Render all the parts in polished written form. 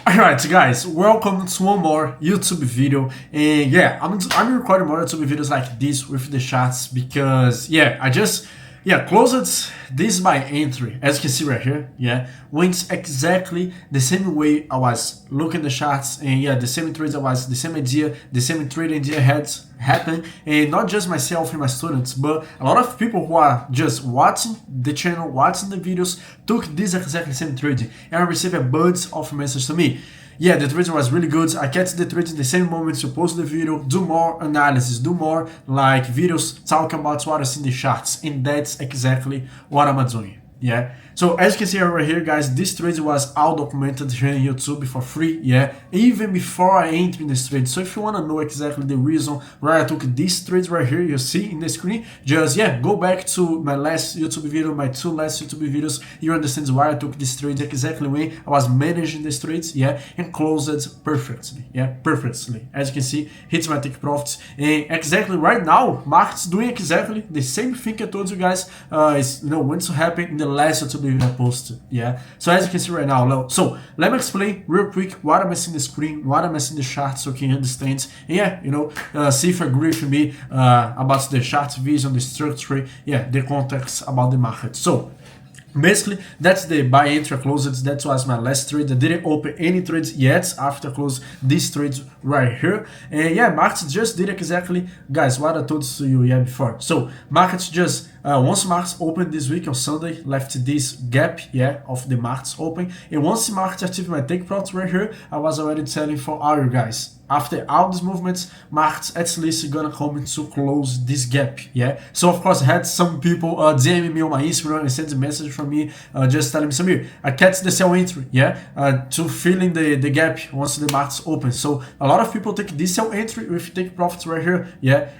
Alright guys, welcome to one more YouTube video. And yeah, I'm recording more YouTube videos like this with the charts because I just closed this by entry, as you can see right here. Went exactly the same way I was looking the charts, and the same trades I was, the same idea, the same trade idea had happened. And not just myself and my students, but a lot of people who are just watching the channel, watching the videos, took this exactly same trading and received a bunch of messages to me. Yeah, the trading was really good. I catch the trade in the same moment to post the video, do more analysis, do more like videos talking about what I see in the charts, and that's exactly what I'm doing. So as you can see over here, guys, this trade was all documented here on YouTube for free, even before I entered in this trade. So if you want to know exactly the reason where I took this trades right here, you see in the screen, just go back to my last YouTube video, my two last YouTube videos. You understand why I took this trade, exactly when I was managing this trades, and closed it perfectly, perfectly. As you can see, hits my take profits, and exactly right now, market's doing exactly the same thing I told you guys is going to happen in the last YouTube video I posted. So as you can see right now, so let me explain real quick what I'm seeing in the screen, what I'm seeing in the chart, so you can understand. See if you agree with me about the chart vision, the structure, the context about the market. So basically, that's the buy entry closed. That was my last trade. I didn't open any trades yet after I closed this trade right here. And market just did exactly, guys, what I told you before. So market just once markets opened this week on Sunday, left this gap of the markets open, and once the market achieved my take profit right here, I was already telling for all you guys, after all these movements, markets at least gonna come to close this gap. So of course I had some people DM me on my Instagram and send a message from me just telling me, Samir, I catch the sell entry, to fill in the gap once the markets open. So a lot of people take this sell entry with take profits right here,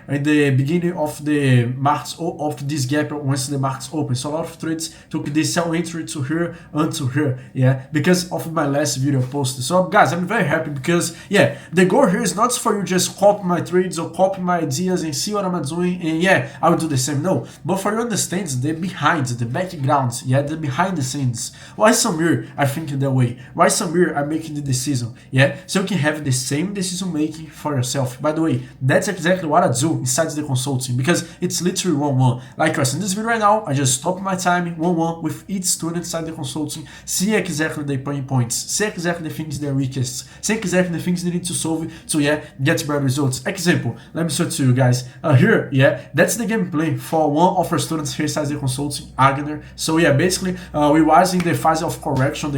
at the beginning of the markets of this gap once the markets open. So a lot of trades took this sell entry to here until here, because of my last video posted. So guys, I'm very happy because the goal here is not for you just copy my trades or copy my ideas and see what I'm doing and I will do the same. No, but for you understand the behind, the background, the behind the scenes. Why Samir I think that way? Why Samir I'm making the decision? So you can have the same decision making for yourself. By the way, that's exactly what I do inside the consulting, because it's literally one-one. Like I said in this video right now, I just stop my time one-one with each student inside the consulting, see exactly the pain points, see exactly the things they're weakest, see exactly the things they need to solve to get better results. Example, let me show it to you guys. Here, that's the gameplay for one of our students here inside the consulting, Agner. So basically, we was in the phase of correction,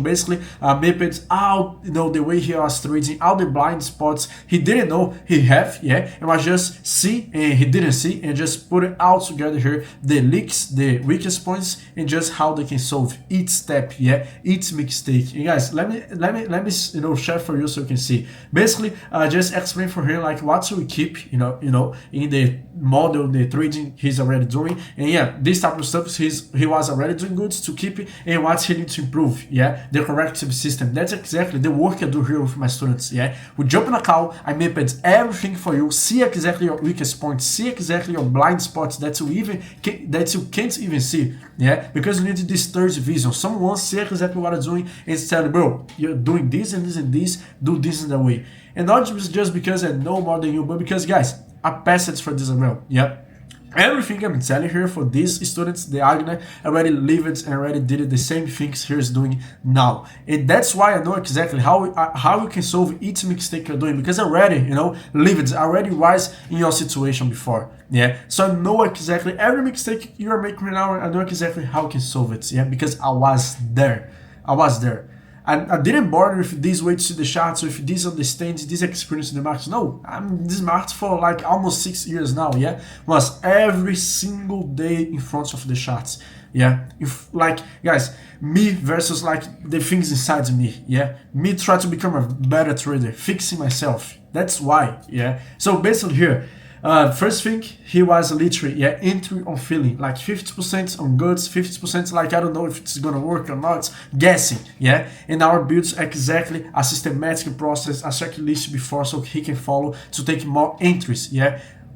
basically mapped out, the way he was trading, all the blind spots he didn't know he have, and was just see and he didn't see, and just put it all together here, the leaks, the weakest points, and just how they can solve each step, each mistake. And guys, let me share for you so you can see. Basically, just explain for him like what we keep, in the model, the trading he's already doing, and this type of stuff he was already doing good to keep it, and what he needs to improve, the corrective system. That's exactly the work I do here with my students. We jump in a call, I mapped everything for you, see exactly your weakest points, see exactly your blind spots that you can't even see, because you need this third vision. Someone see exactly what I'm doing and tell, bro, you're doing this and this and this, do this in that way. And not just because I know more than you, but because, guys, I passed it for this as well. Everything I'm telling here for these students, the Agner already lived and already did the same things he's doing now, and that's why I know exactly how you can solve each mistake you're doing, because I already lived, already was in your situation before. So I know exactly every mistake you are making right now. I know exactly how you can solve it. Because I was there. I didn't bother with this way to see the charts, with this understanding, this experience in the market. No, I'm in this market for like almost 6 years now. Was every single day in front of the charts. If like, guys, me versus like the things inside me. Me try to become a better trader, fixing myself. That's why. So basically here, first thing, he was literally entry on feeling, like 50% on guts, 50% like I don't know if it's gonna work or not, guessing. And our builds exactly a systematic process, a checklist before, so he can follow to take more entries.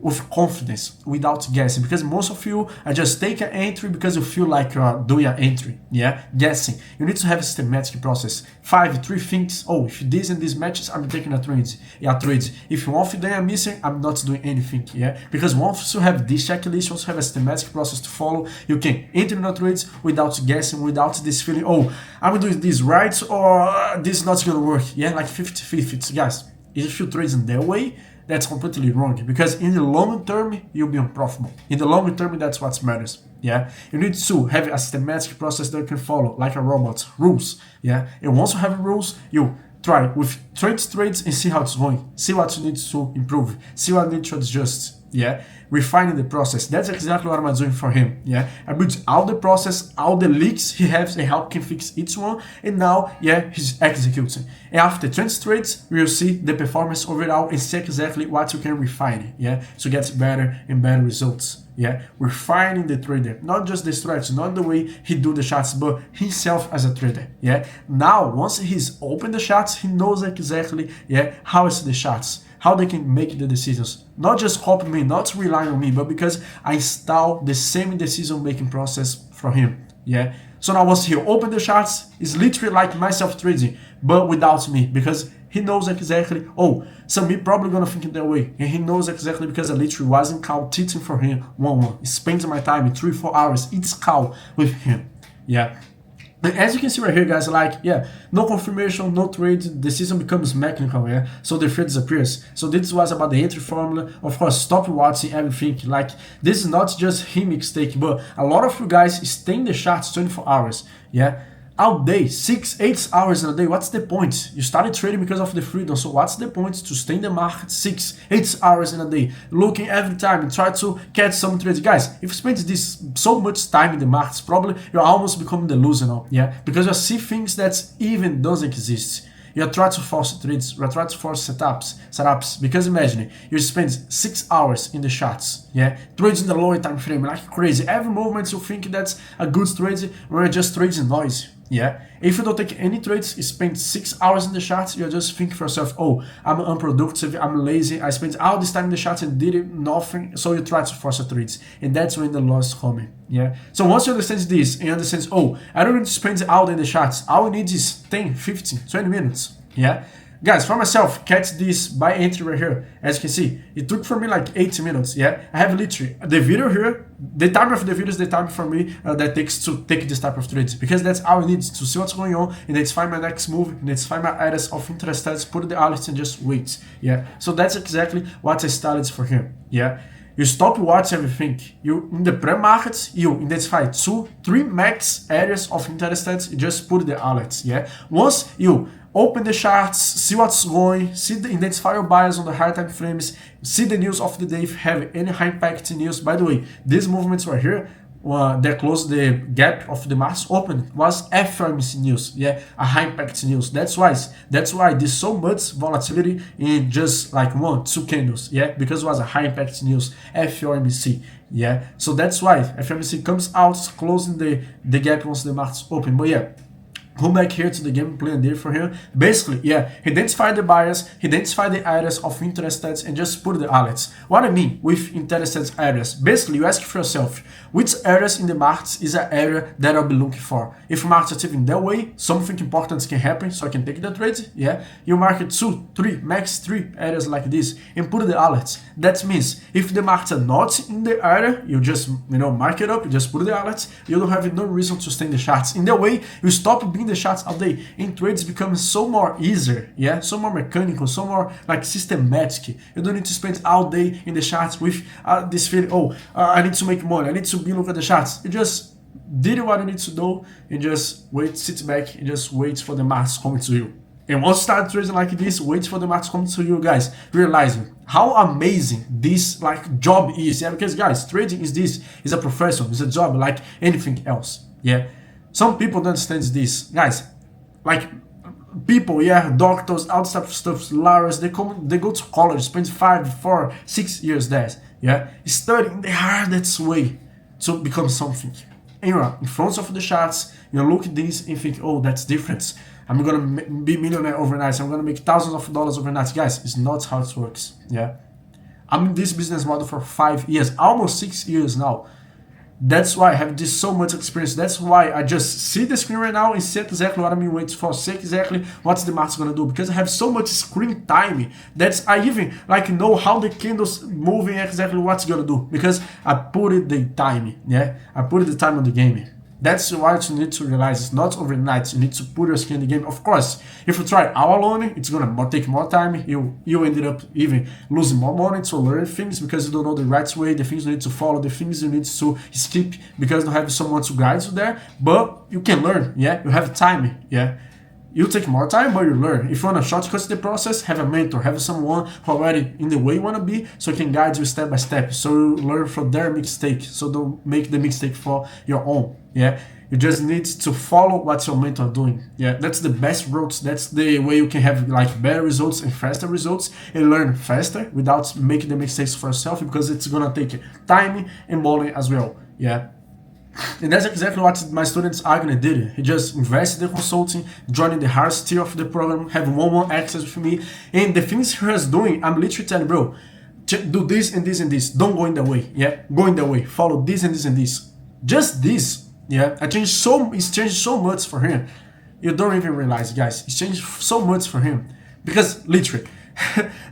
with confidence, without guessing, because most of you are just take an entry because you feel like you are doing an entry, yeah, guessing. You need to have a systematic process. 3 things. Oh, if this and this matches, I'm taking a trade. Yeah, trade. If one of them are missing, I'm not doing anything, yeah, because once you have this checklist, once you have a systematic process to follow, you can enter in a trades without guessing, without this feeling, oh, I'm doing this right or this is not gonna work, yeah, like 50-50, guys. If you trade in that way, that's completely wrong, because in the long term you'll be unprofitable. In the long term, that's what matters. Yeah, you need to have a systematic process that you can follow, like a robot, rules. Yeah, and once you have rules, you try with trades and see how it's going, see what you need to improve, see what you need to adjust. Yeah, refining the process. That's exactly what I'm doing for him. Yeah, I built all the process, all the leaks he has, and how can fix each one. And now, yeah, he's executing. And after 20 trades, we'll see the performance overall and see exactly what you can refine. Yeah, to get better and better results. Yeah, refining the trader, not just the strategy, not the way he do the charts, but himself as a trader. Yeah, now once he's opened the charts, he knows exactly, yeah, how is the charts, how they can make the decisions. Not just copy me, not rely on me, but because I install the same decision making process for him. Yeah, so now once he opened the charts, it's literally like myself trading, but without me, because he knows exactly, oh, so me probably gonna think that way. And he knows exactly because I literally wasn't call teaching for him one-on-one. Spends my time in 3-4 hours each call with him. Yeah. And as you can see right here, guys, like, yeah, no confirmation, no trade, the system becomes mechanical, yeah, so the fear disappears. So this was about the entry formula. Of course, stop watching everything. Like, this is not just him mistake, but a lot of you guys stay in the charts 24 hours, yeah, all day, 6-8 hours in a day. What's the point? You started trading because of the freedom, so what's the point to stay in the market 6-8 hours in a day, looking every time and try to catch some trades? Guys, if you spend this so much time in the markets, probably you're almost becoming the loser now, yeah, because you see things that even doesn't exist. You're trying to force trades, you're trying to force setups, because imagine, you spend 6 hours in the charts, yeah, trades in the lower time frame, like crazy. Every movement you think that's a good trade, when you're just trading noise. Yeah, if you don't take any trades, you spend 6 hours in the charts, you just think for yourself, oh, I'm unproductive, I'm lazy, I spent all this time in the charts and did nothing, so you try to force a trades, and that's when the loss is coming. Yeah, so once you understand this and you understand, oh, I don't need to spend all day in the charts, all I need is 10, 15, 20 minutes. Yeah, guys, for myself, catch this buy entry right here. As you can see, it took for me like 80 minutes. Yeah, I have literally the video here. The time of the video is the time for me that takes to take this type of trades, because that's all I need to see what's going on and let's find my next move and let's find my areas of interest, put the alerts and just wait. Yeah, so that's exactly what I started for him. Yeah, you stop watching everything. You in the pre-market, you identify 2-3 max areas of interest, you just put the alerts. Yeah, once you open the charts, see what's going, see the identify your buyers on the high time frames, see the news of the day if you have any high impact news. By the way, these movements right here that closed the gap of the market open was FOMC news, yeah, a high impact news. That's why there's so much volatility in just like 1-2 candles, yeah, because it was a high impact news, FOMC. Yeah, so that's why FOMC comes out closing the gap once the market's open. But yeah, come back here to the game plan there for him. Basically, yeah, identify the buyers, identify the areas of interest and just put the alerts. What I mean with interested areas, basically you ask for yourself, which areas in the markets is an area that I'll be looking for? If the market's active that way, something important can happen, so I can take the trade. Yeah, you market 2-3, max 3 areas like this and put the alerts. That means if the markets are not in the area, you just, mark it up, you just put the alerts. You don't have no reason to stay in the charts. In that way, you stop being the charts all day and trades become so more easier, yeah, so more mechanical, so more like systematic. You don't need to spend all day in the charts with this feeling, oh, I need to make money, I need to be look at the charts. You just did what you need to do and just wait, sit back and just wait for the markets coming to you. And once you start trading like this, wait for the markets coming to you, guys, realizing how amazing this like job is. Yeah, because guys, trading is a profession, it's a job like anything else. Yeah, some people don't understand this, guys. Like people, yeah, doctors, all type of stuff, lawyers, they go to college, spend 5, 4, 6 years there, yeah, studying the hardest way to become something. And you're in front of the charts, you look at this and think, oh, that's different. I'm gonna be millionaire overnight. I'm gonna make thousands of dollars overnight. Guys, it's not how it works. Yeah, I'm in this business model for 5 years, almost 6 years now. That's why I have this so much experience. That's why I just see the screen right now and see exactly what I'm waiting for, see exactly what's the market's gonna do, because I have so much screen time that's I even like know how the candles moving, exactly what's gonna do, because I put it the time, yeah, I put the time on the game. That's what you need to realize. It's not overnight. You need to put your skin in the game. Of course, if you try all alone, it's gonna take more time. You ended up even losing more money to learn things because you don't know the right way, the things you need to follow, the things you need to skip because you don't have someone to guide you there. But you can learn, yeah. You have time, yeah. You take more time, but you learn. If you want to shortcut the process, have a mentor, have someone who already in the way you want to be, so it can guide you step by step. So you learn from their mistake. So don't make the mistake for your own. Yeah, you just need to follow what your mentor doing. Yeah, that's the best route. That's the way you can have like better results and faster results and learn faster without making the mistakes for yourself, because it's gonna take time and money as well. Yeah. And that's exactly what my students are gonna do. He just invested in the consulting, joining the hardest tier of the program, have one-on-one access with me, and the things he was doing, I'm literally telling, bro, do this and this and this. Don't go in the way, yeah. Go in the way. Follow this and this and this. Just this, yeah. It's changed so much for him. You don't even realize, guys. It's changed so much for him because literally.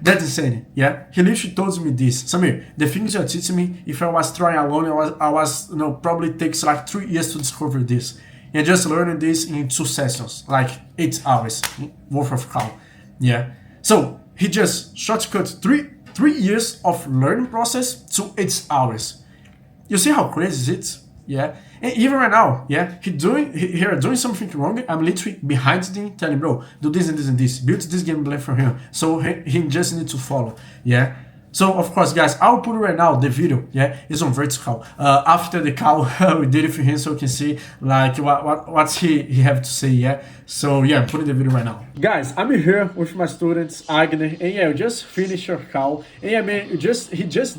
That's insane, yeah. He literally told me this. Samir, the things you're teaching me, if I was trying alone, I was probably takes like 3 years to discover this. And just learning this in 2 sessions, like 8 hours worth of call, yeah. So he just shortcut three years of learning process to 8 hours. You see how crazy it is? Yeah, and even right now, yeah, he doing something wrong. I'm literally behind him, telling bro, do this and this and this. Build this game plan for him, so he just need to follow. Yeah. So of course, guys, I'll put it right now. The video, yeah, is on vertical. After the call, we did it for him, so you can see like what's he have to say. Yeah. So yeah, I'm putting the video right now. Guys, I'm here with my students, Agner, and yeah, you just finished your call. And yeah, man, he just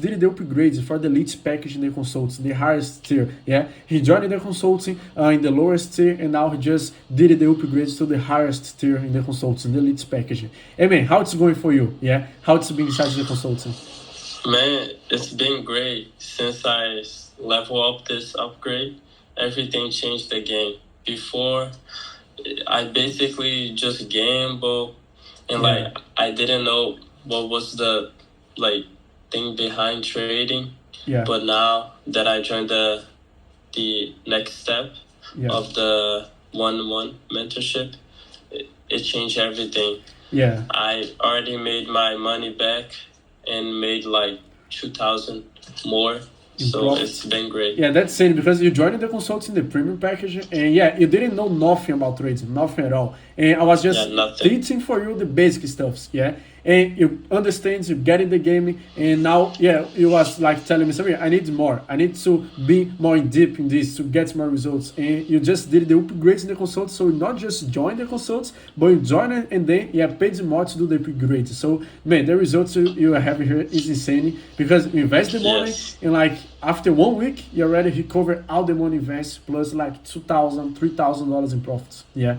did the upgrades for the lead package in the consulting, the highest tier. Yeah, he joined the consulting in the lowest tier, and now he just did the upgrades to the highest tier in the consulting, the lead package. Hey man, how it's going for you? Yeah, how it's been inside the consulting? Man, it's been great since I level up this upgrade. Everything changed the game. Before, I basically just gamble, and like I didn't know what was the like thing behind trading. Yeah. But now that I joined the next step of the 1-1 mentorship, it changed everything. Yeah. I already made my money back and made like 2,000 more. So it's been great. Yeah, that's it, because you joined the consulting, the premium package, and yeah, you didn't know nothing about trading, nothing at all. And I was just teaching for you the basic stuffs, yeah. And you understand, you get in the game, and now, yeah, you was like telling me, Samir, I need more. I need to be more in deep in this to get more results. And you just did the upgrades in the consult, so you not just join the consults, but you join it and then you paid more to do the upgrades. So man, the results you have here is insane, because you invest the money and like after 1 week you already recover all the money invest plus like $2,000, $3,000 in profits. Yeah,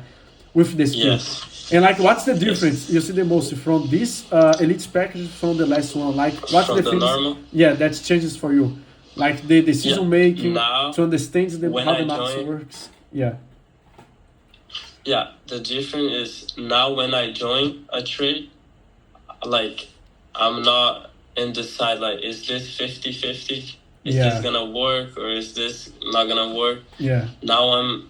with the skill. And like, what's the difference you see the most from this elite package from the last one? Like, what's from the things? Normal? Yeah, that changes for you. Like the decision making, now, to understand how the market works. Yeah. Yeah, the difference is now when I join a trade, like I'm not indecisive. Like, is this 50-50? Is this gonna work or is this not gonna work? Yeah. Now I'm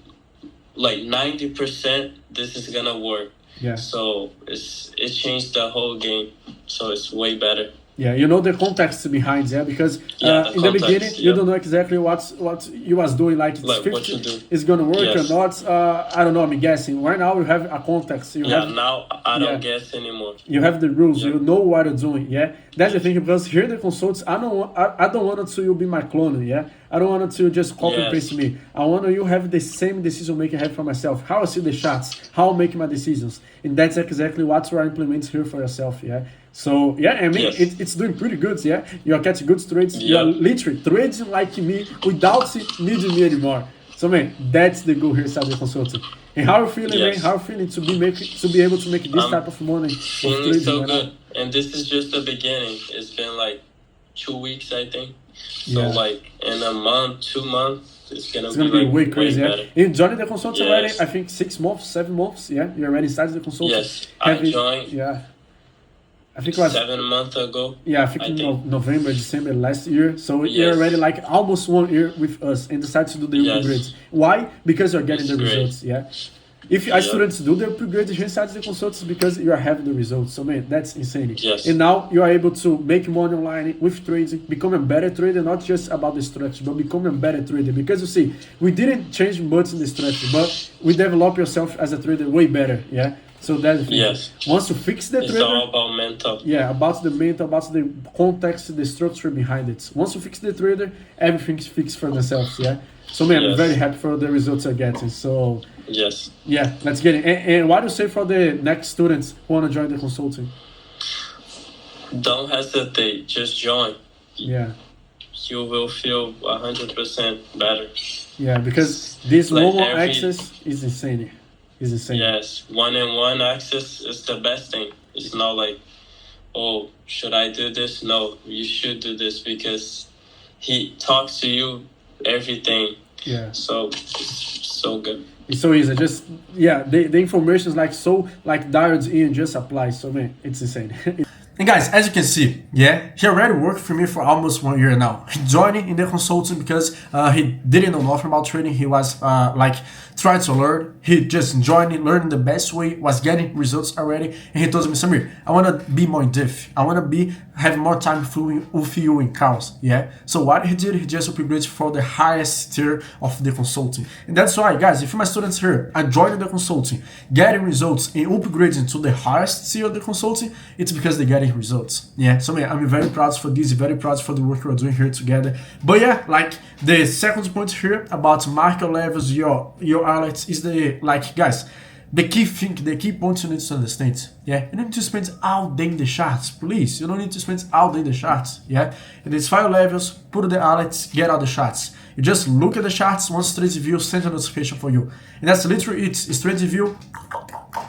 like 90%. This is gonna work. Yeah. So it changed the whole game. So it's way better. Yeah, you know the context behind, yeah, because in the beginning you don't know exactly what you was doing, like it's 50, it's gonna work or not. I don't know, I'm guessing. Right now you have a context. Now I don't guess anymore. You have the rules, you know what you're doing, yeah. That's the thing, because here the consults, I don't want to you be my clone, yeah. I don't want to just copy and paste me. I want you have the same decision making I have for myself. How I see the charts, how I make my decisions, and that's exactly what you are implementing here for yourself, yeah. So yeah, I mean it's doing pretty good, yeah. You are catching good trades. You are literally trading like me without needing me anymore. So man, that's the goal here inside the consulting. And how are you feeling, man? How are you feeling to be able to make this type of money? Feeling so good. And this is just the beginning. It's been like 2 weeks, I think. So Yeah. like in a month, 2 months, it's gonna It's be gonna be like way crazy. way Yeah. better. You joined the consulting already, Yes. I think 6 months, 7 months. Yeah, you already started the consulting. Yes, I joined Yeah, I think it was 7 months ago. yeah, I think in November, December last year. So you're already Yes. like almost 1 year with us and decided to do the upgrades. Yes. Why? Because you're getting It's the great. results. Yeah. If our Yep. students do the upgrades inside the consultants because you are having the results. So man, that's insane. Yes. And now you are able to make money online with trading, become a better trader, not just about the strategy, but become a better trader. Because you see, we didn't change much in the strategy, but we develop yourself as a trader way better. Yeah. So that's the thing. Yes. Once you fix the It's trader, all about mental. yeah, about the mental, about the context, the structure behind it. Once you fix the trader, everything's fixed for themselves. Yeah. So man, I'm Yes. very happy for the results you're getting. So Yes. yeah, let's get it. And what do you say for the next students who want to join the consulting? Don't hesitate. Just join. Yeah, You will feel 100% better. yeah, because this Like mobile every- access is insane. Is insane. Yes, one-on-one access is the best thing. It's not like, oh, should I do this? No, you should do this because he talks to you everything. Yeah, So it's so good. it's so easy. Just yeah, the information is like so like dialed in, just applies. So man, it's insane. And guys, as you can see, yeah, he already worked for me for almost 1 year now. He joined in the consulting because he didn't know nothing about trading. He was like trying to learn. He just joined it, learning the best way, was getting results already. And he told me, Samir, I want to be more in depth. I want to have more time with you in calls. Yeah. So what he did, he just upgraded for the highest tier of the consulting. And that's why, guys, if my students here are joining the consulting, getting results and upgrading to the highest tier of the consulting, it's because they're getting results. Yeah. So man, I'm very proud for this, very proud for the work we're doing here together. But yeah, like the second point here about market levels, your alerts is the like, guys, the key thing, the key point you need to understand. Yeah, you don't need to spend all day in the charts, please. You don't need to spend all day in the charts. Yeah, identify your levels, put the alerts, get out the charts. You just look at the charts. Once TradingView sends a notification for you, and that's literally it. It's TradingView,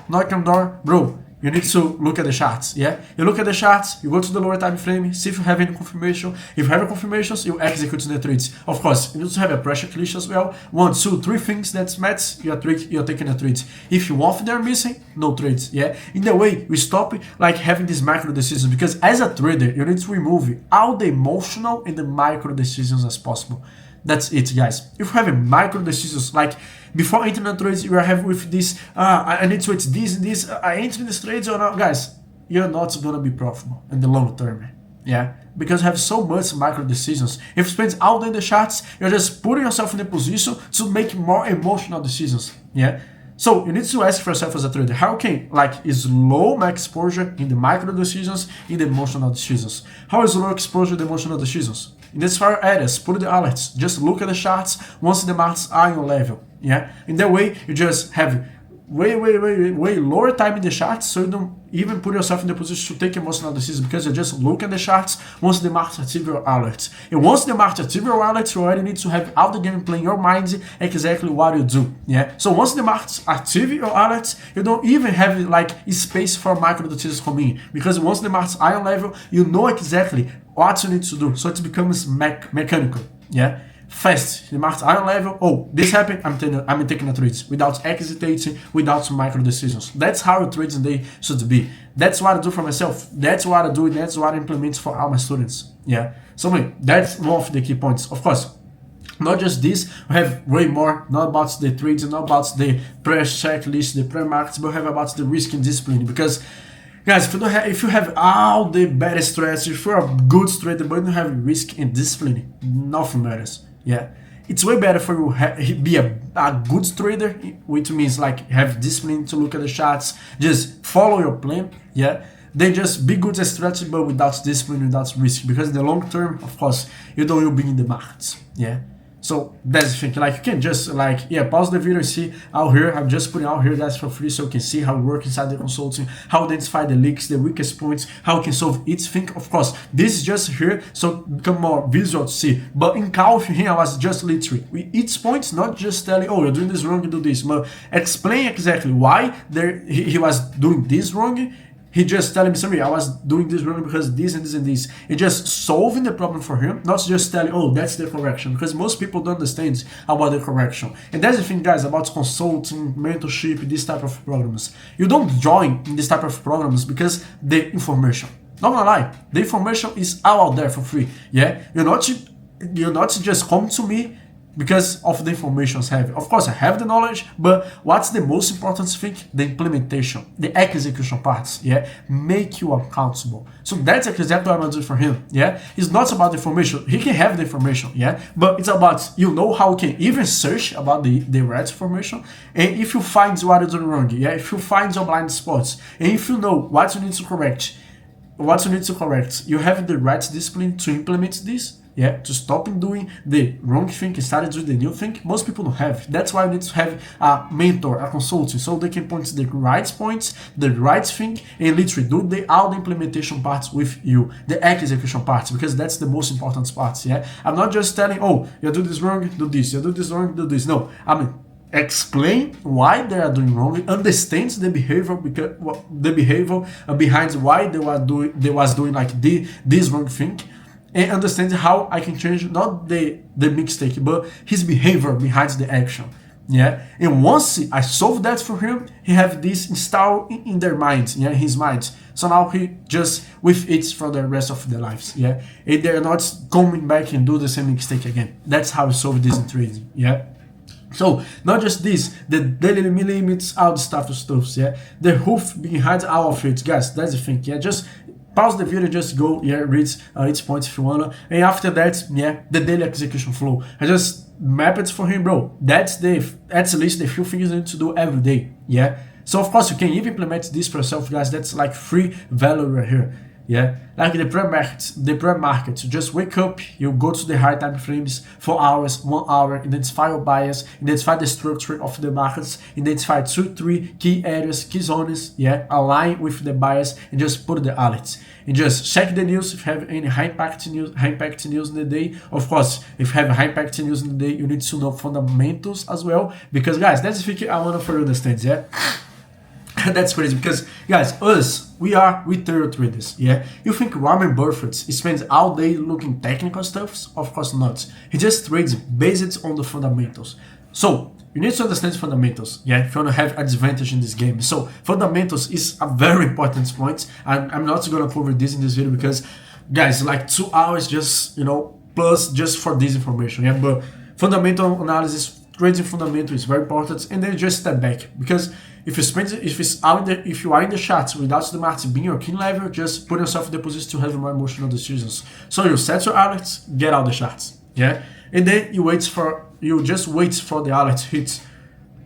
knock on door, bro. You need to look at the charts. Yeah, you look at the charts, you go to the lower time frame, see if you have any confirmation. If you have any confirmations, you execute the trades. Of course, you need to have a pressure condition as well. 1, 2, 3 things that's met, you're taking a trade. If one of them are missing, no trades. Yeah, in the way we stop like having these micro decisions, because as a trader, you need to remove all the emotional and the micro decisions as possible. That's it, guys. If you have a micro decisions, like before entering a trades, you have with this, I need to it's this and this, I enter in this trades or not, guys, you're not gonna be profitable in the long term. Yeah, because you have so much micro decisions. If you spend all day in the charts, you're just putting yourself in a position to make more emotional decisions. Yeah. So you need to ask for yourself as a trader, how can like is low my exposure in the micro decisions, in the emotional decisions? How is low exposure in the emotional decisions? In these 4 areas, put the alerts. Just look at the charts once the markets are on your level. Yeah. In that way, you just have way lower time in the charts, so you don't even put yourself in the position to take emotional decisions, because you just look at the charts once the market active your alerts. And once the market active your alerts, you already need to have all the gameplay in your mind exactly what you do. Yeah. So once the market active your alerts, you don't even have like space for micro decisions coming in, because once the market's on level, you know exactly what you need to do. So it becomes mechanical. Yeah. Fast, the market iron level, oh, this happened, I'm taking a trade without hesitating, without micro decisions. That's how a trading day should be. That's what I do for myself. That's what I do, that's what I implement for all my students. Yeah. So that's one of the key points. Of course, not just this, we have way more, not about the trades, not about the press checklist, the pre-markets, but we have about the risk and discipline. Because guys, if you have all the better strategy, if you're a good trader but you don't have risk and discipline, nothing matters. Yeah, it's way better for you be a good trader, which means like have discipline to look at the charts, just follow your plan. Yeah, then just be good at strategy but without discipline, without risk, because in the long term, of course, you don't will be in the markets. Yeah. So that's the thing, like you can just like, yeah, pause the video and see out here. I'm just putting out here that's for free so you can see how we work inside the consulting, how identify the leaks, the weakest points, how we can solve each thing. Of course, this is just here so become more visual to see. But in call here, I was just literally with each point, not just telling, oh, you're doing this wrong, you do this, but explain exactly why he was doing this wrong. he just telling me, Samir, I was doing this wrong because this and this and this. And just solving the problem for him, not just telling, oh, that's the correction, because most people don't understand about the correction. And that's the thing, guys, about consulting, mentorship, this type of programs. You don't join in this type of programs because the information. Not gonna lie, the information is all out there for free. Yeah, you're not just come to me because of the information I have. Of course, I have the knowledge, but what's the most important thing? The implementation, the execution parts, yeah? Make you accountable. So that's exactly what I'm doing for him, yeah? It's not about the information. He can have the information, yeah? But it's about, you know how you can even search about the right information, and if you find what you're doing wrong, yeah? If you find your blind spots, and if you know what you need to correct, you have the right discipline to implement this, yeah, to stop doing the wrong thing and start doing the new thing. Most people don't have. That's why you need to have a mentor, a consultant, so they can point to the right points, the right thing, and literally do all the implementation parts with you, the execution parts, because that's the most important parts, yeah? I'm not just telling, oh, you do this wrong, do this, you do this wrong, do this. No, I mean, explain why they are doing wrong, understand the behavior, because the behavior behind why they was doing like this wrong thing, and understand how I can change not the mistake, but his behavior behind the action. Yeah, and once I solve that for him, he have this installed in their minds, yeah, his mind. So now he just with it for the rest of their lives, yeah, and they're not coming back and do the same mistake again. That's how we solve this in trading, yeah. So not just this, the daily limits, all the stuff, yeah, the hoof behind our fields, guys. That's the thing, yeah. Just pause the video, just go, yeah, read each point if you wanna, and after that, yeah, the daily execution flow. I just map it for him, bro. That's at least the few things you need to do every day, yeah. So of course you can even implement this for yourself, guys. That's like free value right here. Yeah, like the pre-market, you just wake up, you go to the high time frames, 4 hours, 1 hour, identify your bias, identify the structure of the markets, identify 2-3 key areas, key zones, yeah, align with the bias, and just put the alerts. And just check the news if you have any high impact news in the day. Of course, if you have high impact news in the day, you need to know fundamentals as well, because guys, that's the thing I want for you to understand, yeah. That's crazy because, guys, we are retail traders, yeah? You think Warren Buffett spends all day looking technical stuff? Of course not. He just trades based on the fundamentals. So, you need to understand fundamentals, yeah, if you want to have advantage in this game. So, fundamentals is a very important point. I'm not going to cover this in this video because, guys, like 2 hours just, you know, plus just for this information, yeah? But fundamental analysis, trading fundamental is very important, and then just step back, because if you are in the charts without the market being your key level, just put yourself in the position to have more emotional decisions. So you set your alerts, get out the charts, yeah, and then you just wait for the alert hits.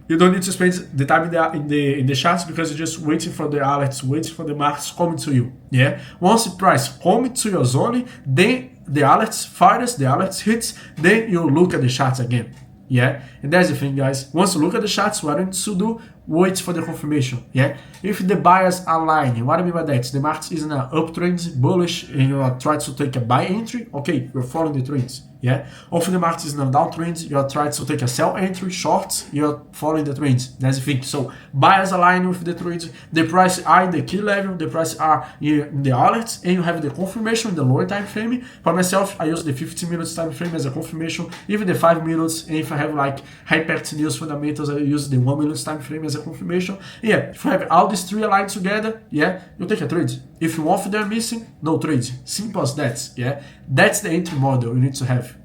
You don't need to spend the time in the charts, because you're just waiting for the alerts, waiting for the markets coming to you, yeah. Once the price coming to your zone, then the alerts fires, the alerts hits, then you look at the charts again. Yeah, and that's the thing, guys. Once you look at the charts, what you need to do, wait for the confirmation. Yeah, if the bias align, what I mean by that, the market is in an uptrend, bullish, and you are trying to take a buy entry, okay, you're following the trends. Yeah, or if the market is in a downtrend, you are trying to take a sell entry, short, you're following the trends. That's the thing. So bias align with the trends, the price are in the key level, the price are in the alerts, and you have the confirmation in the lower time frame. For myself, I use the 15 minutes time frame as a confirmation, even the 5 minutes, and if I have like high impact news fundamentals, I use the 1 minute time frame as a confirmation. Yeah, if you have all these three aligned together, yeah, you take a trade. If one of them are missing, no trade. Simple as that, yeah. That's the entry model you need to have.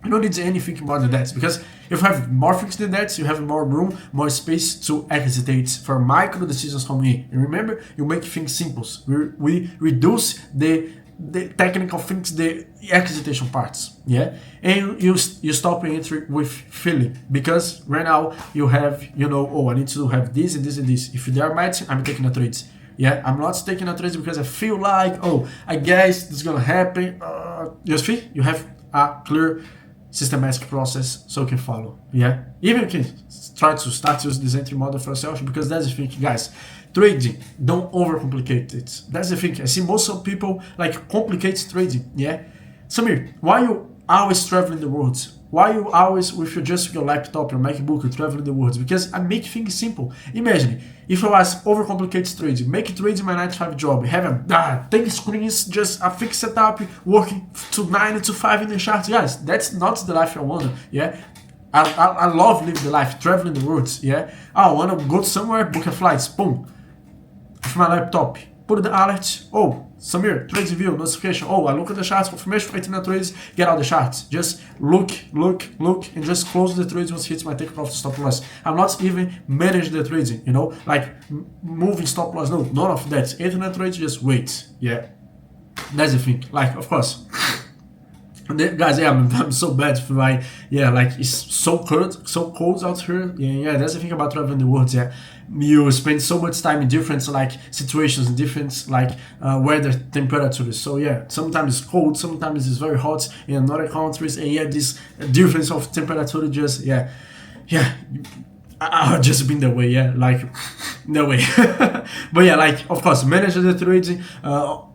You don't need anything more than that, because if you have more things than that, you have more room, more space to hesitate for micro decisions coming in. And remember, you make things simple. We reduce the technical things, the hesitation parts, yeah, and you stop entry with feeling, because right now you have, you know, oh, I need to have this and this and this. If they are matching, I'm taking a trade. Yeah, I'm not taking a trade because I feel like, oh, I guess this is gonna happen. You see, you have a clear systematic process so you can follow. Yeah, even you can try to start using this entry model for yourself, because that's the thing, guys. Trading, don't overcomplicate it. That's the thing. I see most of people like complicate trading. Yeah, Samir, why you always traveling the world? why you always with just your laptop, your MacBook, you're traveling the world? Because I make things simple. Imagine if I was overcomplicated trading, make trading my 9 to 5 job, have a 10 screens, just a fixed setup, working to 9 to 5 in the charts. Guys, that's not the life I want. Yeah. I love living the life, traveling the world. Yeah. I want to go somewhere, book a flight, boom, with my laptop, put the alert. Oh, Samir, trades view, notification. Oh, I look at the charts, confirmation for 18 trades, get out the charts. Just look, and just close the trades once it hits my take profit stop loss. I'm not even managing the trading, you know, like moving stop loss. No, none of that. 18 trades, just wait. Yeah, that's the thing. Like, of course. Guys, yeah, I'm so bad for my, yeah, like it's so cold out here. Yeah, that's the thing about traveling the world. Yeah, you spend so much time in different like situations, in different like weather temperatures. So yeah, sometimes it's cold, sometimes it's very hot in another countries, and yeah, this difference of temperature just yeah. I've just been that way, yeah, like, no way. But yeah, like, of course, manage the trading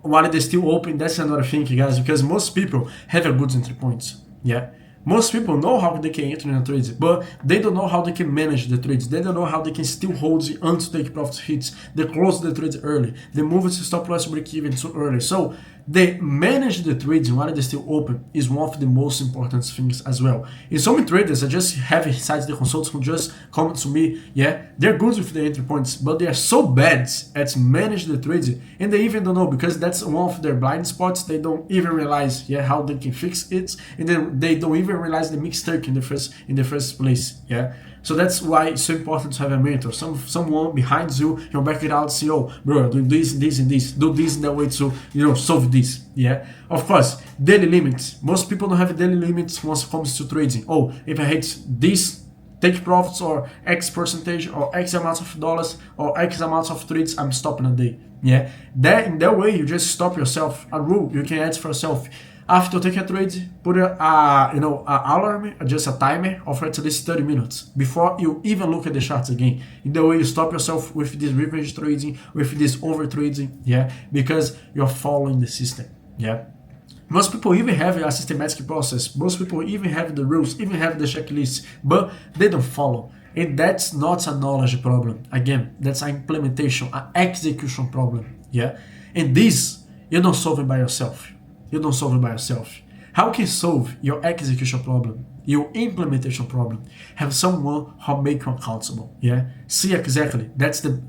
while they're still open, that's another thing, guys, because most people have a good entry points, yeah. Most people know how they can enter in a trade, but they don't know how they can manage the trades. They don't know how they can still hold the until take profit hits. They close the trades early. They move it to stop loss break even too early. So they manage the trades while they're still open is one of the most important things as well. In so many traders, I just have inside the consultants who just come to me, yeah, they're good with the entry points, but they are so bad at manage the trades, and they even don't know, because that's one of their blind spots. They don't even realize, yeah, how they can fix it, and then they don't even realize the mistake in the first place, yeah. So that's why it's so important to have a mentor, someone behind you, your background, say, oh, bro, do this, this, and this, do this in that way to, you know, solve this, yeah. Of course, daily limits. Most people don't have daily limits once it comes to trading. Oh, if I hit this, take profits or X percentage or X amounts of dollars or X amounts of trades, I'm stopping a day, yeah. In that way, you just stop yourself. A rule you can add for yourself. After taking a trade, put an alarm, just a timer of at least 30 minutes before you even look at the charts again. In the way you stop yourself with this revenge trading, with this over trading, yeah, because you're following the system, yeah. Most people even have a systematic process. Most people even have the rules, even have the checklists, but they don't follow. And that's not a knowledge problem. Again, that's an implementation, an execution problem, yeah. And this, you don't solve it by yourself. You don't solve it by yourself. How can you solve your execution problem, your implementation problem? Have someone who make you accountable, yeah? See exactly, that's the,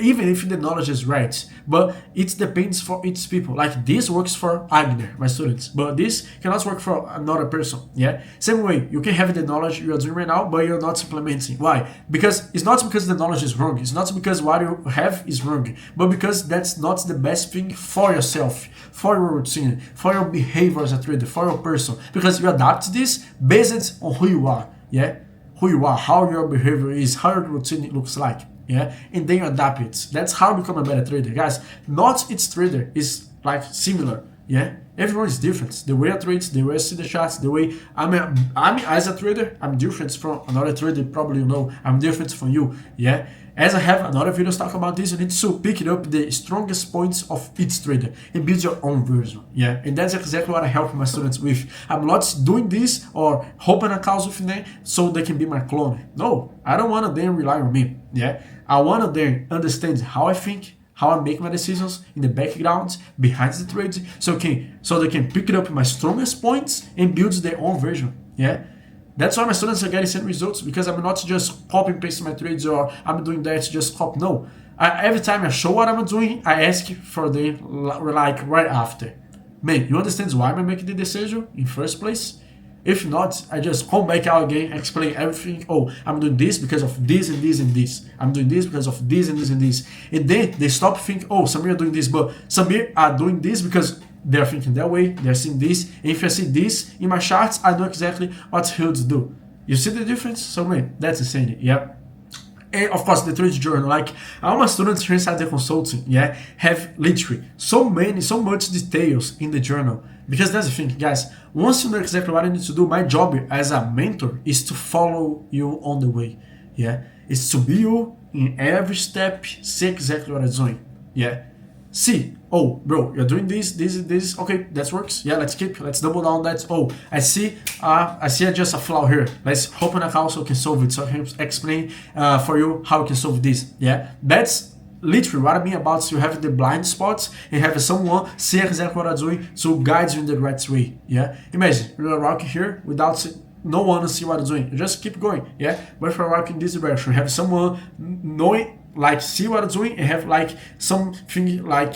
even if the knowledge is right, but it depends for each people. Like this works for Agner, my students, but this cannot work for another person, yeah? Same way, you can have the knowledge you are doing right now, but you're not implementing. Why? Because it's not because the knowledge is wrong, it's not because what you have is wrong, but because that's not the best thing for yourself, for your routine, for your behavior as a trader, for your person, because you adapt this based on who you are, yeah? Who you are, how your behavior is, how your routine looks like, yeah, and then you adapt it. That's how you become a better trader, guys. Not each trader is like similar, yeah. Everyone is different. The way I trade, the way I see the charts, the way I'm as a trader, I'm different from another trader. Probably you know I'm different from you, yeah. As I have another videos talk about this, you need to pick it up the strongest points of each trader and build your own version, yeah. And that's exactly what I help my students with. I'm not doing this or hoping accounts with them so they can be my clone. No, I don't want them rely on me, yeah. I want them understand how I think, how I make my decisions in the background, behind the trades, so they can pick it up my strongest points and build their own version, yeah. That's why my students are getting same results, because I'm not just copy and pasting my trades or I'm doing that just copy. No, every time I show what I'm doing, I ask for them like right after. Man, you understand why I'm making the decision in first place? If not, I just come back out again, explain everything. Oh, I'm doing this because of this and this and this. I'm doing this because of this and this and this. And then they stop thinking, oh, Samir are doing this, but Samir are doing this because they're thinking that way, they're seeing this. And if I see this in my charts, I know exactly what to do. You see the difference? So man, that's insane, yeah. And of course, the trade journal, like all my students here inside the consulting, yeah, have literally so much details in the journal. Because that's the thing, guys, once you know exactly what I need to do, my job as a mentor is to follow you on the way, yeah. It's to be you in every step, see exactly what I'm doing, yeah. see, oh, bro, you're doing this, okay, that works. Yeah, let's double down that. Oh, I see just a flaw here. Let's open an account so I can solve it. So I can explain for you how you can solve this. Yeah, that's literally what I mean about you have the blind spots and have someone see exactly what I'm doing to guide you in the right way. Yeah, imagine you're walking here without no one to see what I'm doing. You just keep going. Yeah, but if you're walking this direction, you have someone knowing, like, see what I'm doing and have like something like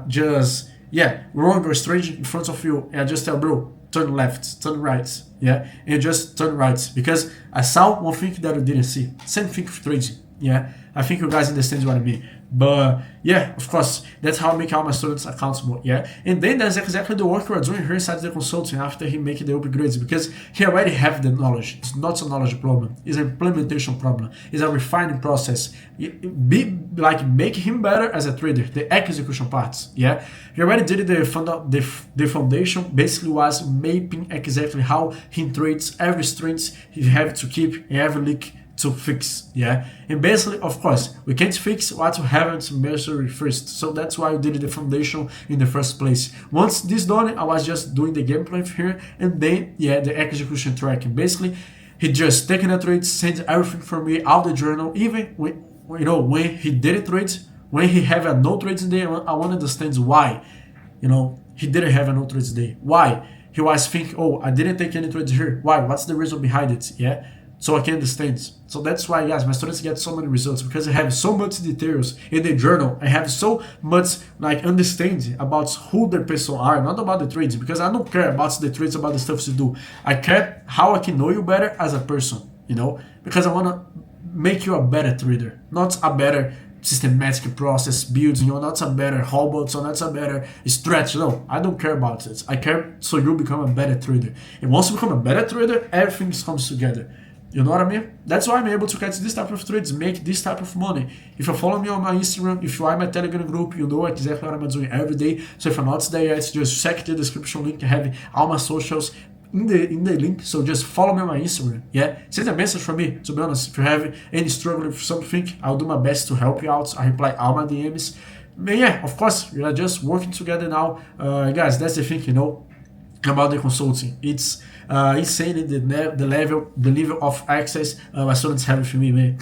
just, yeah, wrong or strange in front of you, and I just tell, bro, turn left, turn right. Yeah, and just turn right because I saw one thing that you didn't see. Same thing for trading. Yeah, I think you guys understand what I mean. But yeah, of course, that's how I make all my students accountable. Yeah, and then that's exactly the work we're doing here inside the consulting after he make the upgrades, because he already have the knowledge. It's not a knowledge problem, it's an implementation problem, it's a refining process. Be like, make him better as a trader, the execution parts. Yeah, he already did the foundation, basically was mapping exactly how he trades, every strength he have to keep and every leak to fix. Yeah, and basically, of course, we can't fix what we haven't measured first, so that's why we did the foundation in the first place. Once this done, I was just doing the gameplay here, and then, yeah, the execution tracking. Basically, he just taking a trade, send everything for me, out the journal, even when, you know, when he did a trade, when he have a no trades day. I want to understand why, you know, he didn't have a no trades day. Why? He was thinking, oh, I didn't take any trades here. Why? What's the reason behind it? Yeah, so I can understand. So that's why, guys, my students get so many results, because I have so much details in the journal. I have so much like understanding about who the person are, not about the trades, because I don't care about the trades, about the stuff you do. I care how I can know you better as a person, you know, because I want to make you a better trader, not a better systematic process builds, you know, not a better robots or not a better stretch. No, I don't care about it. I care so you become a better trader. And once you become a better trader, everything comes together. You know what I mean? That's why I'm able to catch this type of trades, make this type of money. If you follow me on my Instagram, if you are in my Telegram group, you know exactly what I'm doing every day. So if you're not there yet, just check the description link. I have all my socials in the link. So just follow me on my Instagram. Yeah, send a message for me. To be honest, if you have any struggle with something, I'll do my best to help you out. I reply all my DMs. But yeah, of course, we are just working together now, guys. That's the thing, you know, about the consulting. It's insane the level of access my students have with me, man.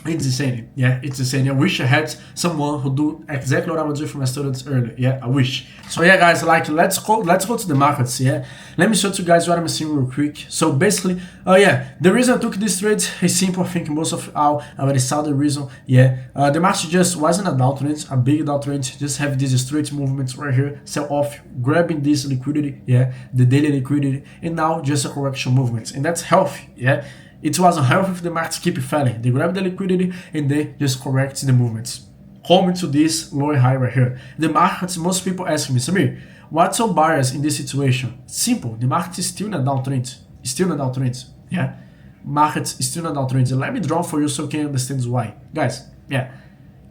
It's insane. Yeah, it's insane. I wish I had someone who do exactly what I was doing for my students earlier. Yeah, I wish. So yeah, guys, like, let's go to the markets. Yeah, let me show you guys what I'm seeing real quick. So basically, yeah, the reason I took this trade is simple. I think most of y'all already saw the reason. Yeah, the market just wasn't a downtrend, a big downtrend. Just have these straight movements right here, sell off, grabbing this liquidity. Yeah, the daily liquidity, and now just a correction movement, and that's healthy. Yeah. It was unhealthy if the markets keep falling. They grab the liquidity and they just correct the movements. Coming to this lower high right here. The markets, most people ask me, Samir, what's so biased in this situation? Simple. The market is still in a downtrend. Still in a downtrend. Yeah. Markets is still in a downtrend. Let me draw for you so you can understand why. Guys, yeah.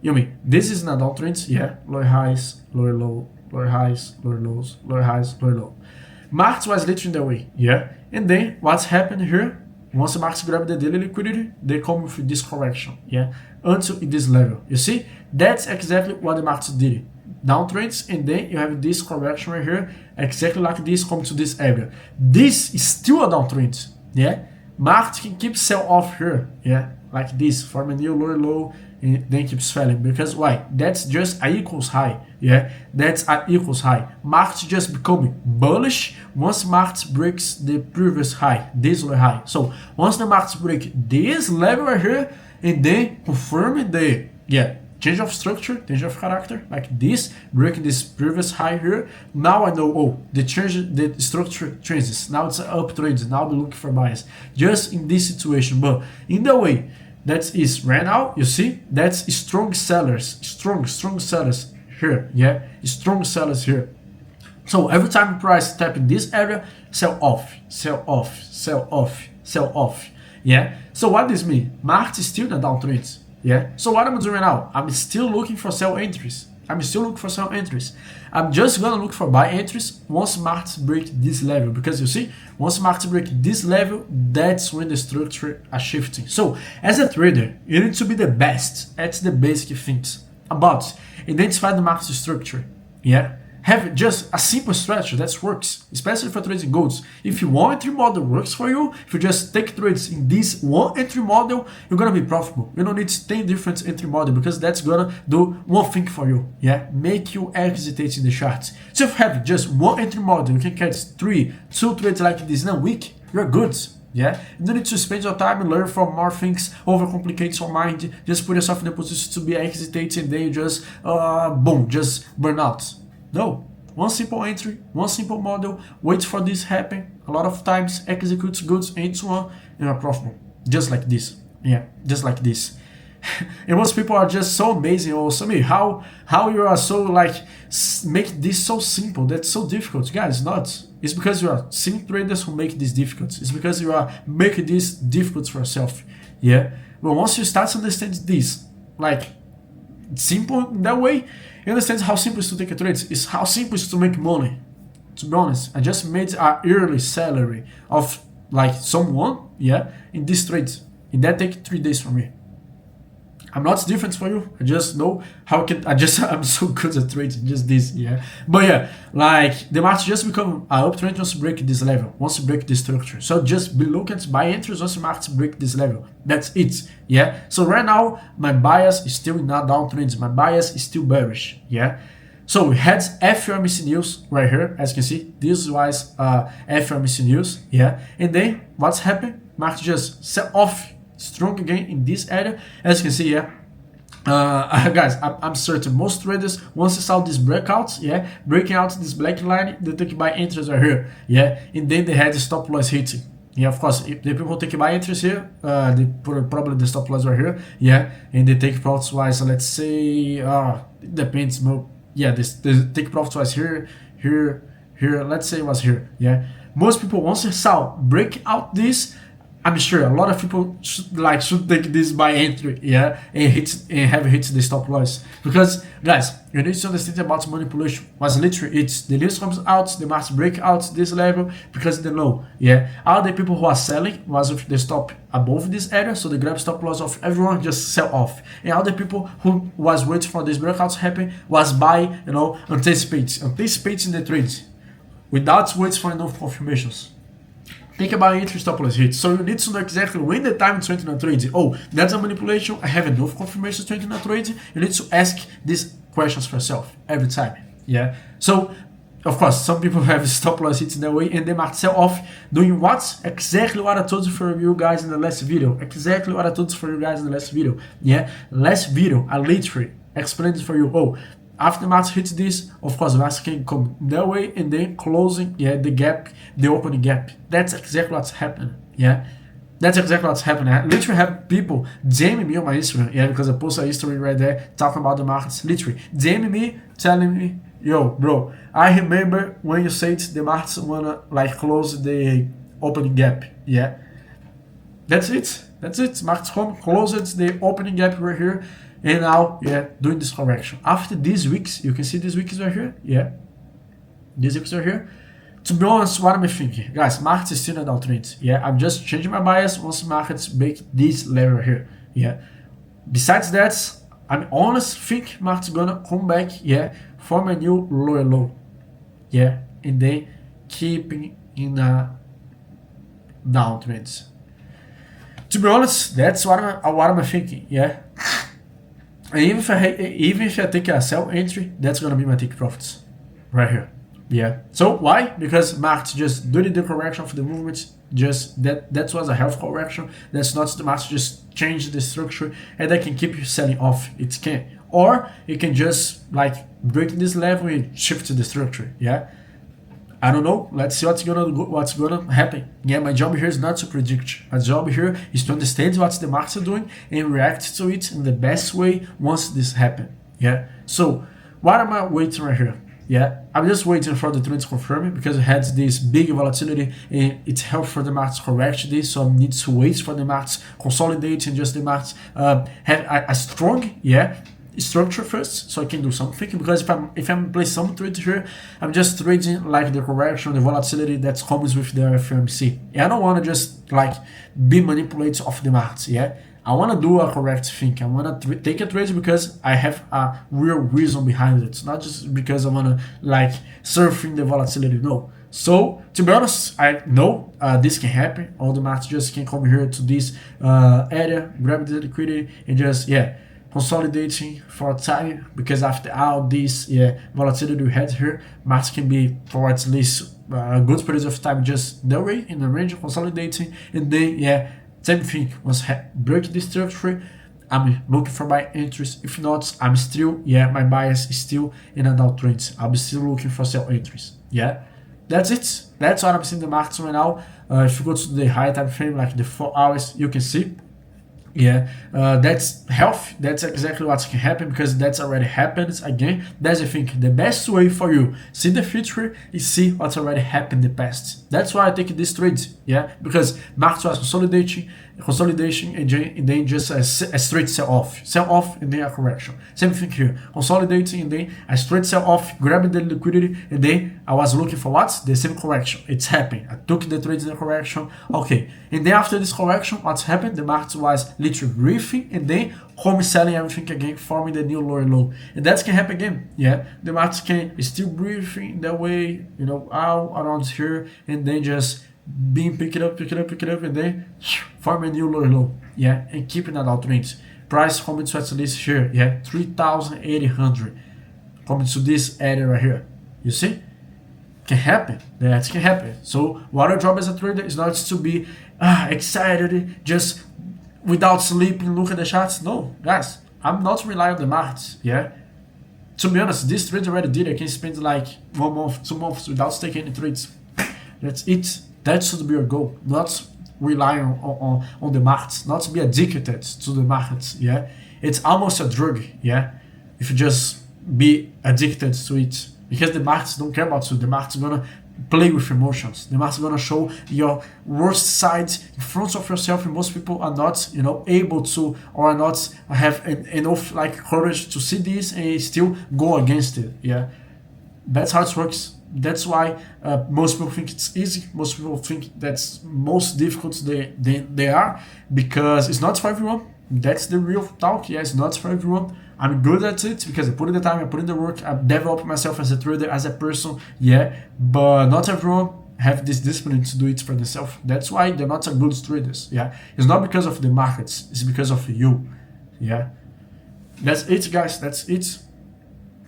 You mean this is in a downtrend? Yeah. Lower highs, lower low, lower highs, lower lows, lower highs, lower low. Markets was literally that way. Yeah. And then what's happened here? Once the markets grab the daily liquidity, they come with this correction, yeah, until this level. You see, that's exactly what the markets did. Downtrends, and then you have this correction right here, exactly like this, come to this area. This is still a downtrend, yeah. Market can keep sell off here, yeah, like this, form a new lower low, and then keeps falling. Because why? That's just a equals high, yeah. That's a equals high. Market just becoming bullish once market breaks the previous high, this lower high. So once the market break this level right here, and then confirm the, yeah, change of structure, change of character, like this, breaking this previous high here. Now I know, oh, the structure changes. Now it's an uptrend. Now I'll be looking for bias. Just in this situation, but in the way that is right now, you see, that's strong sellers, strong sellers here, yeah, strong sellers here. So every time the price tap in this area, sell off, sell off, sell off, sell off, yeah. So what does this mean? Market is still in a downtrend, yeah. So what I'm doing right now, I'm still looking for sell entries. I'm still looking for sell entries. I'm just gonna look for buy entries once markets break this level, because you see, once markets break this level, that's when the structure are shifting. So as a trader, you need to be the best at the basic things. about identify the market structure. Yeah, have just a simple strategy that works, especially for trading golds. If one entry model works for you, if you just take trades in this one entry model, you're gonna be profitable. You don't need 10 different entry model because that's gonna do one thing for you. Yeah, make you hesitate in the charts. So if you have just one entry model, you can catch 2 trades like this in a week, you're good. Yeah, you don't need to spend your time and learn from more things, overcomplicate your mind, just put yourself in a position to be hesitating and then you just boom, just burn out. No, one simple entry, one simple model, wait for this happen, a lot of times executes goods and so on, and you're profitable. Just like this. Yeah, just like this. And most people are just so amazing also. Me, how you are so like make this so simple, that's so difficult. Guys, it's not. It's because you are sim traders who make this difficult. It's because you are making this difficult for yourself. Yeah. But once you start to understand this, like simple in that way, you understand how simple it is to take a trade. It's how simple it is to make money. To be honest, I just made an yearly salary of like someone, yeah, in this trade. And that take 3 days from me. I'm not different for you. I just know how I'm so good at trading, just this, yeah. But yeah, like the market just become an uptrend once you break this level, once you break this structure. So just be looking at buy entries once the market break this level. That's it, yeah. So right now, my bias is still in a downtrend. My bias is still bearish, yeah. So we had FOMC news right here, as you can see. This was FOMC news, yeah. And then what's happened? Market just sell off strong again in this area, as you can see. Yeah, guys, I'm certain most traders, once they saw these breakouts, yeah, breaking out this black line, they take buy entries right here, yeah, and then they had the stop loss hitting. Yeah, of course, if the people take buy entries here, they put probably the stop loss right here, yeah, and they take profits wise. Let's say, it depends, but yeah, they take profits wise here. Let's say it was here, yeah. Most people once they saw break out this, I'm sure a lot of people should take this buy entry, yeah, and have hit the stop loss. Because guys, you need to understand about manipulation. Was literally it's the news comes out, they must break out this level because they know, yeah. All the people who are selling was with the stop above this area, so they grab stop loss of everyone, just sell off. And all the people who was waiting for this breakouts happen was buy, you know, anticipating the trades without waiting for enough confirmations. Think about entry stop loss hits. So you need to know exactly when the time to enter a trade. Oh, that's a manipulation. I have enough confirmation to enter a trade. You need to ask these questions for yourself every time. Yeah. So of course, some people have stop loss hits in their way and they might sell off doing what? Exactly what I told you for you guys in the last video. Exactly what I told you for you guys in the last video. Yeah. Last video, I literally explained it for you. Oh, after the market hits this, of course, the market can come that way and then closing, yeah, the gap, the opening gap. That's exactly what's happening, yeah. That's exactly what's happening. I literally have people DMing me on my Instagram, yeah, because I post a history right there talking about the markets. Literally DMing me, telling me, yo, bro, I remember when you said the markets wanna like close the opening gap, yeah. That's it. Markets come, closes the opening gap right here. And now, yeah, doing this correction. After these weeks, you can see these weeks right here, yeah. These weeks right here. To be honest, what am I thinking? Guys, market is still in a downtrend, yeah. I'm just changing my bias once markets break this level right here, yeah. Besides that, I'm honest think market's gonna come back, yeah, for my new lower low, yeah. And then keeping in a downtrend. To be honest, that's what I'm thinking, yeah. And even if I take a sell entry, that's gonna be my take profits right here. Yeah. So why? Because market just doing the correction for the movement. Just that was a health correction. That's not the market just change the structure and that can keep you selling off. It can, or it can just like break this level and shift to the structure. Yeah. I don't know. Let's see what's gonna happen. Yeah, my job here is not to predict. My job here is to understand what the markets are doing and react to it in the best way once this happens. Yeah. So what am I waiting right here? Yeah, I'm just waiting for the trend to confirm it because it had this big volatility and it's helpful for the market to correct this. So I need to wait for the market consolidate and just the market have a strong, yeah, structure first, so I can do something. Because if I'm playing some trade here, I'm just trading like the correction, the volatility that comes with the FOMC. Yeah, I don't want to just like be manipulated off the market. Yeah, I want to do a correct thing. I want to take a trade because I have a real reason behind it, not just because I want to like surfing the volatility. No. So to be honest, I know this can happen. All the markets just can come here to this area, grab the liquidity, and just consolidating for time, because after all this volatility we had here, markets can be for at least a good period of time just that way in the range of consolidating, and then same thing, once break this territory, I'm looking for my entries. If not, I'm still my bias is still in a downtrend. I'll be still looking for sell entries. That's it. That's what I'm seeing the markets right now. If you go to the high time frame, like the 4 hours, you can see that's health. That's exactly what can happen, because that's already happened. Again, that's the thing. The best way for you see the future is see what's already happened in the past. That's why I take this trade. Because market was consolidation, and then just a straight sell off, and then a correction. Same thing here, consolidating, and then a straight sell off, grabbing the liquidity, and then I was looking for what? The same correction. It's happened. I took the trades in the correction. Okay, and then after this correction, what's happened? The market was literally briefing, and then home selling everything again, forming the new lower low, and that can happen again. The market can still briefing that way, all around here, and then just being pick it up, and then form a new lower low, and keeping that downtrend. Price coming to at least here, 3,800, coming to this area right here. You see, can happen. That can happen. So what our job as a trader is not to be excited, just without sleeping, look at the charts. No, guys, I'm not relying on the markets. To be honest, this trade already did. I can spend like 1 month, 2 months without taking any trades. That's it. That should be your goal. Not rely on the markets, not to be addicted to the markets. It's almost a drug. If you just be addicted to it, because the markets don't care about you. The markets gonna play with emotions. The markets gonna show your worst side in front of yourself, and most people are not able to, or are not have enough like courage to see this and still go against it. That's how it works. That's why most people think it's easy. Most people think that's most difficult they are, because it's not for everyone. That's the real talk. It's not for everyone. I'm good at it because I put in the time, I put in the work, I develop myself as a trader, as a person. But not everyone have this discipline to do it for themselves. That's why they're not good traders. It's not because of the markets. It's because of you. That's it, guys. That's it.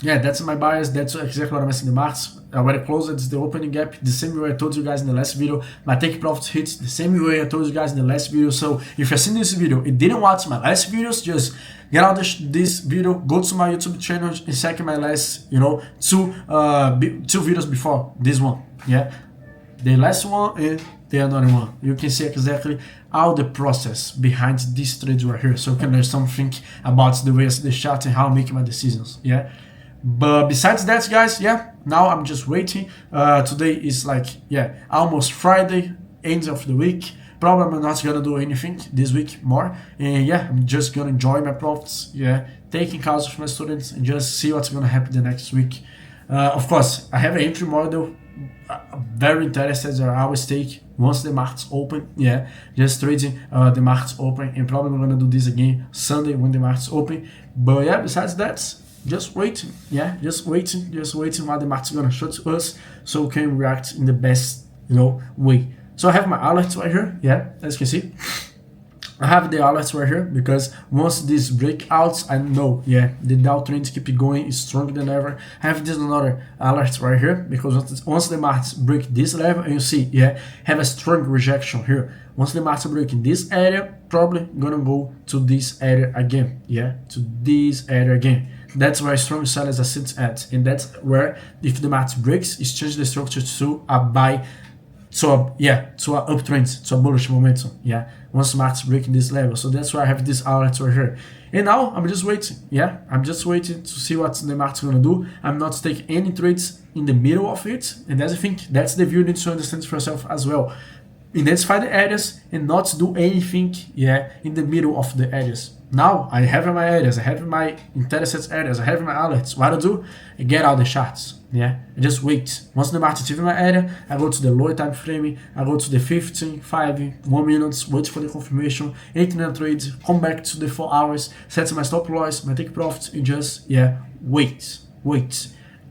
That's my bias. That's exactly what I'm seeing in the markets. I already closed it. It's the opening gap, the same way I told you guys in the last video. My take profit hits the same way I told you guys in the last video. So if you're seeing this video and didn't watch my last videos, just get out this video, go to my YouTube channel and check my last, two videos before this one. The last one and the another one. You can see exactly all the process behind this trade right here. So you can learn something about the way I see the chart and how I make my decisions. But besides that, guys, now I'm just waiting. Today is like, almost Friday, end of the week. Probably I'm not gonna do anything this week more. And I'm just gonna enjoy my profits. Taking calls with my students and just see what's gonna happen the next week. Of course, I have an entry model. Very interested as I always take once the markets open. Just trading the markets open, and probably I'm gonna do this again Sunday when the markets open. But besides that, just waiting. Just waiting what the market's gonna show to us, so we can react in the best way. So I have my alerts right here. As you can see, I have the alerts right here, because once these breakouts, I know the downtrend keep going, is stronger than ever. I have this another alert right here, because once the markets break this level, and you see have a strong rejection here. Once the markets break in this area, probably gonna go to this area again. To this area again. That's where strong sellers are sitting at, and that's where, if the market breaks, it's change the structure to a buy, to a uptrend, to a bullish momentum. Once the market's breaking this level. So that's why I have this alert right here. And now I'm just waiting. I'm just waiting to see what the market's gonna do. I'm not taking any trades in the middle of it, and that's the thing. That's the view you need to understand for yourself as well. identify the areas and not do anything, yeah, in the middle of the areas. Now I have my areas, I have my interested areas, I have my alerts. What I do? I get out the charts, yeah, I just wait. Once the market is in my area, I go to the lower time frame, I go to the 15, 5, 1 minutes, wait for the confirmation, enter the trade, come back to the 4 hours, set my stop loss, my take profits, and just, yeah, wait.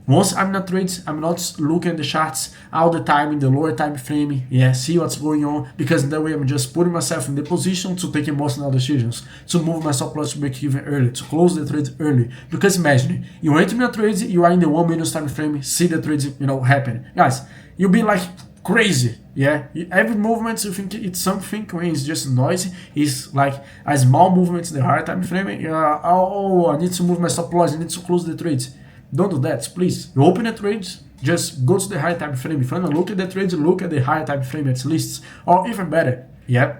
Once I'm not trade, I'm not looking at the charts all the time in the lower time frame, yeah, see what's going on, because that way I'm just putting myself in the position to take emotional decisions, to move my stop loss to break even early, to close the trade early. Because imagine, you enter in a trade, you are in the 1 minute time frame, see the trade, happen. Guys, you'll be like crazy, yeah. Every movement you think it's something, when it's just noisy, it's like a small movement in the higher time frame, oh, I need to move my stop loss, I need to close the trade. Don't do that, please. You open a trade, just go to the high time frame. If you want to look at the trades, look at the high time frame at least, or even better, yeah.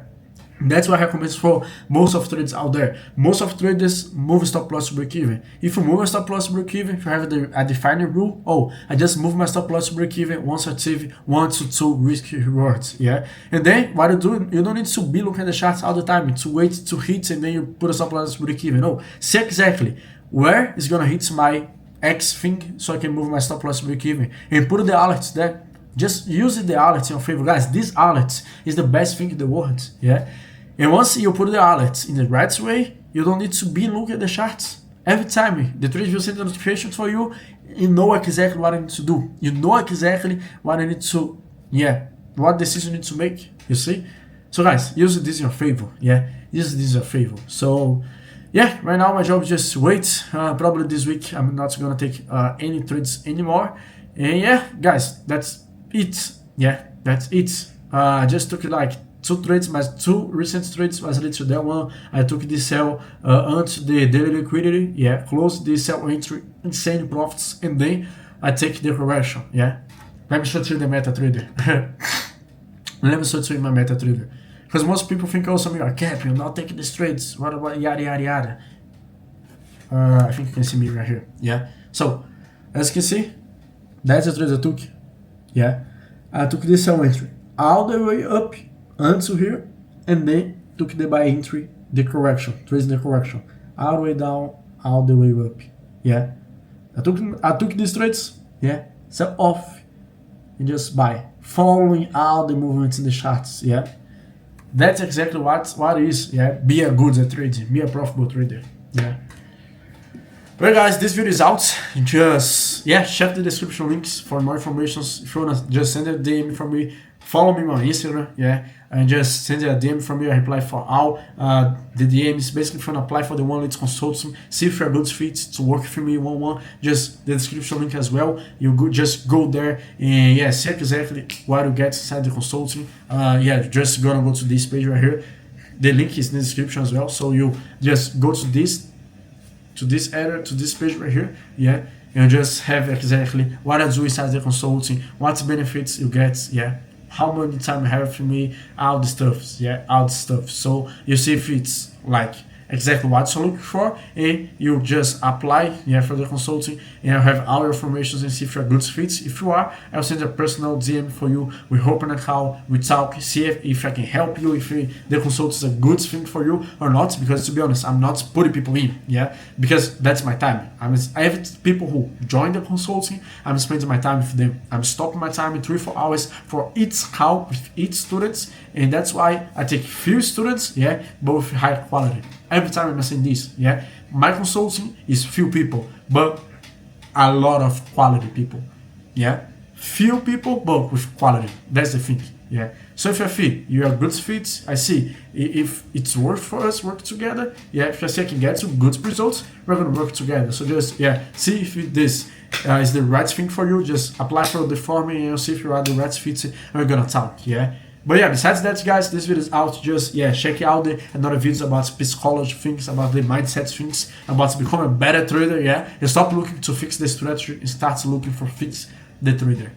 That's what I recommend for most of trades out there. Most of traders move stop loss to break even. If you move a stop loss to break even, if you have a defined rule, I just move my stop loss to break even once I achieve 1 to 2 risk rewards, yeah. And then what you do, you don't need to be looking at the charts all the time to wait to hit and then you put a stop loss to break even. No, see exactly where is gonna hit my X thing so I can move my stop loss break even and put the alerts there. Just use the alerts in your favor, guys. This alerts is the best thing in the world, yeah. And once you put the alerts in the right way, you don't need to be looking at the charts. Every time the trade will send a notification for you, you know exactly what I need to do. You know exactly what I need to, yeah, what decision you need to make, you see? So guys, use this in your favor, yeah. Use this in your favor. So yeah, right now my job is just wait. Probably this week I'm not gonna take any trades anymore. And yeah, guys, that's it. Yeah, that's it. I just took like 2 trades, my 2 recent trades was related to that one. I took this sell until the daily liquidity. Yeah, close this sell entry, insane profits, and then I take the correction. Yeah, let me show you the MetaTrader. Let me show you my MetaTrader. Because most people think also you are capping, you're not taking these trades, what about yada yada yada. I think you can see me right here. Yeah. So as you can see, that's the trade I took. Yeah. I took this sell entry all the way up until here, and then took the buy entry, the correction, tracing the correction, all the way down, all the way up. Yeah. I took these trades, yeah, sell off and just buy, following all the movements in the charts, yeah. That's exactly what it is, yeah. Be a good at trading, be a profitable trader, yeah. Well guys, this video is out. Just, yeah, check the description links for more information. If you wanna just send a DM from me, follow me on Instagram, yeah, and just send a DM from me. I reply for all the DMs. Basically, if you wanna apply for the one lead consulting, see if you're a good fit to work for me one-on-one, just the description link as well. You just go there and yeah, see exactly what you get inside the consulting. Yeah, just gonna go to this page right here. The link is in the description as well. So you just go to this area, to this page right here, yeah, and just have exactly what I do inside the consulting, what benefits you get, yeah, how many time you have for me, all the stuff, yeah, all the stuff. So you see if it's like exactly what you're looking for, and you just apply, yeah, for the consulting, and I have all your information and see if you're a good fit. If you are, I'll send a personal DM for you. We open a call, we talk, see if I can help you, if the consult is a good thing for you or not, because to be honest, I'm not putting people in, yeah, because that's my time. I have people who join the consulting, I'm spending my time with them. I'm stopping my time in 3-4 hours for each call with each student, and that's why I take few students, yeah, but with high quality. Every time I'm saying this, yeah, my consulting is few people, but a lot of quality people, yeah, few people, but with quality. That's the thing, yeah. So if I feel you're a good fit, I see if it's worth for us work together, yeah. If I see I can get some good results, we're gonna work together. So just, yeah, see if this is the right thing for you. Just apply for the form and you'll see if you are the right fit, and we're gonna talk, yeah. But yeah, besides that, guys, this video is out. Just, yeah, check out the another videos about psychology things, about the mindset things, about to become a better trader, yeah. And stop looking to fix the strategy and start looking for fix the trader.